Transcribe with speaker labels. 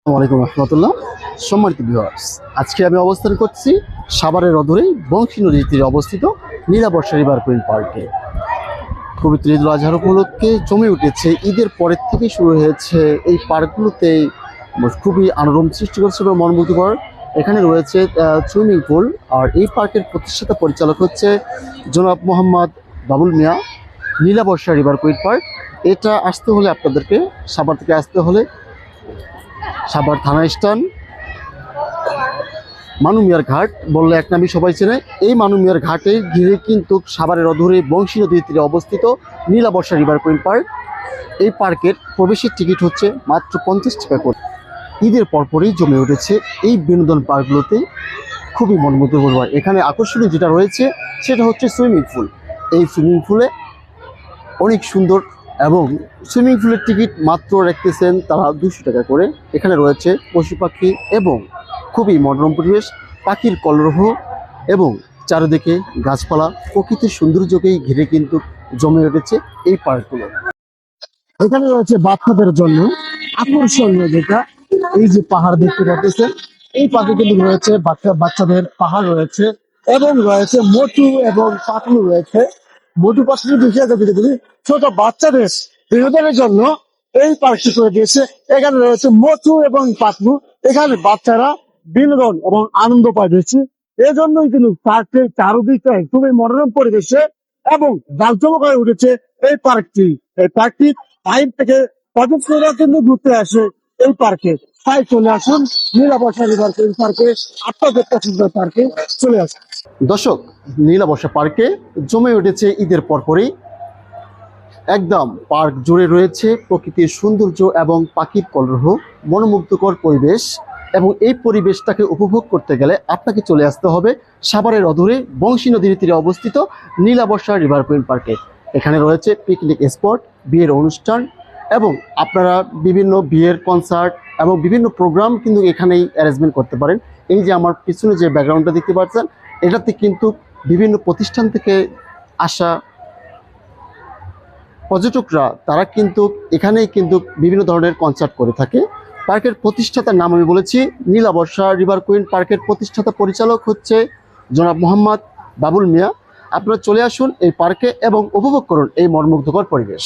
Speaker 1: ওয়ালাইকুম রহমতুল্লাহ। সম্মানিত ভিউয়ার্স, আজকে আমি অবস্থান করছি সাভারের অদূরে বংশী নদীর তীরে অবস্থিত নীলাবর্ষা রিভার কুইন পার্কে। পবিত্র ঈদুল আজহার উপলক্ষে জমে উঠেছে। ঈদের পরের থেকে শুরু হয়েছে এই পার্কগুলোতে খুবই আনন্দ সৃষ্টি করছে এবং মনোমুগ্ধকর। এখানে রয়েছে সুইমিং পুল। আর এই পার্কের প্রতিষ্ঠাতা পরিচালক হচ্ছে জনাব মোহাম্মদ বাবুল মিয়া। নীলাবর্ষা রিভার কুইন পার্ক, এটা আসতে হলে আপনাদেরকে সাভার থেকে আসতে হলে সাভার থানা স্ট্যান্ড মানুমিয়ার ঘাট বললে এক নামই সবাই চেনে। এই মানুমিয়ার ঘাটে ঘিরে কিন্তু সাভারের অদূরে বংশী নদীর তীরে অবস্থিত নীলাবর্ষা রিভার কুইন পার্ক। এই পার্কের প্রবেশের টিকিট হচ্ছে মাত্র 50 টাকা করে। ঈদের পরপরই জমে উঠেছে এই বিনোদন পার্কগুলোতে খুবই মনোমুগ্ধকর। এখানে আকর্ষণীয় যেটা রয়েছে সেটা হচ্ছে সুইমিং পুল। এই সুইমিং পুলে অনেক সুন্দর এবং সুইমিং পুলের টিকিট মাত্র রাখতেছেন তারা 200 টাকা করে। এখানে রয়েছে পশু পাখি এবং খুবই মনোরম পরিবেশ, পাখির কলরব এবং চারিদিকে গাছপালা, প্রকৃতির সৌন্দর্যকেই ঘিরে কিন্তু জমে উঠেছে এই পার্কগুলো। এখানে রয়েছে বাচ্চাদের জন্য আকর্ষণীয় যেটা এই যে পাহাড় দেখতে পাচ্ছেন, এই পাখি কিন্তু রয়েছে বাচ্চাদের পাহাড় রয়েছে এবং রয়েছে মোটু এবং পাতলু রয়েছে। মোটু পাতলু বিষয়ে যদি বলি, ছোট বাচ্চাদের বিনোদনের জন্য এই পার্কটি করে দিয়েছে। এখানে রয়েছে মোটু এবং পাতলু। এখানে বাচ্চারা বিনোদন এবং আনন্দ পাইতেছে। এজন্যই কিন্তু পার্কের চারদিকটা খুবই মনোরম পরিবেশে এবং জাঁকজমক হয়ে উঠেছে এই পার্কটি। এই পার্কটি বাইরে থেকে পর্যটকরা কিন্তু ঘুরতে আসে এই পার্কে। তাই চলে আসুন নীলাবর্ষা রিভার কুইন পার্কে, আপনাদের পছন্দের পার্কে চলে আসুন। দর্শক, নীলাবর্ষা পার্কে জমে উঠেছে ঈদের পরপরই। একদম পার্ক জুড়ে রয়েছে প্রকৃতির সৌন্দর্য এবং পাখির কলরব, মনোমুগ্ধকর পরিবেশ। এবং এই পরিবেশটাকে উপভোগ করতে গেলে আপনাকে চলে আসতে হবে সাভারের অদূরে বংশী নদীর তীরে অবস্থিত নীলাবর্ষা রিভার কুইন পার্কে। এখানে রয়েছে পিকনিক স্পট, বিয়ের অনুষ্ঠান এবং আপনারা বিভিন্ন বিয়ের কনসার্ট এবং বিভিন্ন প্রোগ্রাম কিন্তু এখানেই অ্যারেঞ্জমেন্ট করতে পারেন। এই যে আমার পিছনে যে ব্যাকগ্রাউন্ডটা দেখতে পাচ্ছেন, এটাতে কিন্তু বিভিন্ন প্রতিষ্ঠান থেকে আসা পর্যটকরা তারা কিন্তু এখানেই কিন্তু বিভিন্ন ধরনের কনসার্ট করে থাকে। পার্কের প্রতিষ্ঠাতার নাম আমি বলেছি, নীলাবর্ষা রিভার কুইন পার্কের প্রতিষ্ঠাতা পরিচালক হচ্ছে জনাব মোহাম্মদ বাবুল মিয়া। আপনারা চলে আসুন এই পার্কে এবং উপভোগ করুন এই মনোমুগ্ধকর পরিবেশ।